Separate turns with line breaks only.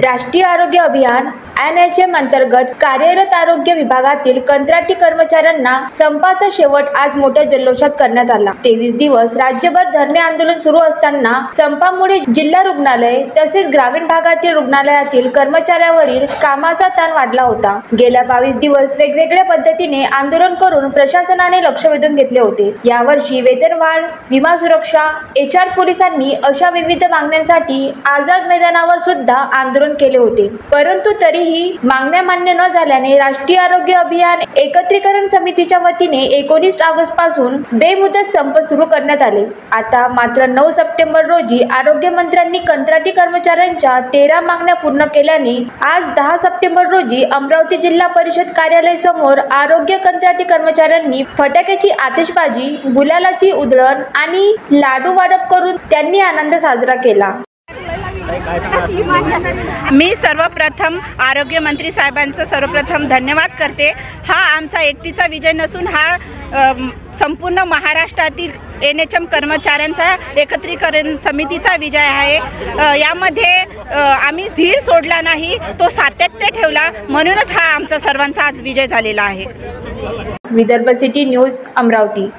राष्ट्रीय आरोग्य अभियान NHM अंतर्गत कार्यरत आरोग्य विभागातील कंत्राटी कर्मचाऱ्यांना संपाचा शेवट आज मोठ्या जल्लोषात करण्यात आला। 23 दिवस राज्यभर धरणे आंदोलन सुरू असताना संपामुळे जिल्हा रुग्णालय तसेच ग्रामीण भागातील रुग्णालयातील कर्मचाऱ्यांवरील कामाचा ताण वाढला होता। गेल्या 22 दिवस वेगवेगळ्या पद्धतीने आंदोलन करून प्रशासनाने लक्ष वेधून घेतले होते। यावर्षी वेतनवाढ, विमा सुरक्षा, HR पोलिसांनी अशा विविध मागण्यांसाठी आझाद मैदानावर सुद्धा आंदोलन केले होते, परंतु तरीही मागण्या मान्य न झाल्याने राष्ट्रीय आरोग्य अभियान एकत्रीकरण समितीच्या वतीने 19 ऑगस्ट पासून बेमुदत संप सुरू करण्यात आले। आता मात्र 9 सप्टेंबर रोजी आरोग्य मंत्र्यांनी कंत्राटी कर्मचाऱ्यांच्या 13 मागण्या पूर्ण केल्याने आज 10 सप्टेंबर रोजी अमरावती जिल्हा परिषद कार्यालय समोर आरोग्य कंत्राटी कर्मचाऱ्यांनी फटाक्याची आतिषबाजी, गुलालाची उधळण आणि लाडू वाटप करून त्यांनी आनंद साजरा केला।
मी सर्वप्रथम आरोग्य मंत्री साहेबांचं सर्वप्रथम धन्यवाद करते। हा आमचा एकटीचा विजय नसून हा संपूर्ण महाराष्ट्रातील NHM कर्मचाऱ्यांचा एकत्रीकरण समितीचा विजय आहे। यामध्ये आम्ही धीर सोडला नाही, तो सातत्य ठेवला, म्हणूनच हा आमचा सर्वांचा आज विजय झालेला आहे।
Vidarbha city news, Amravati.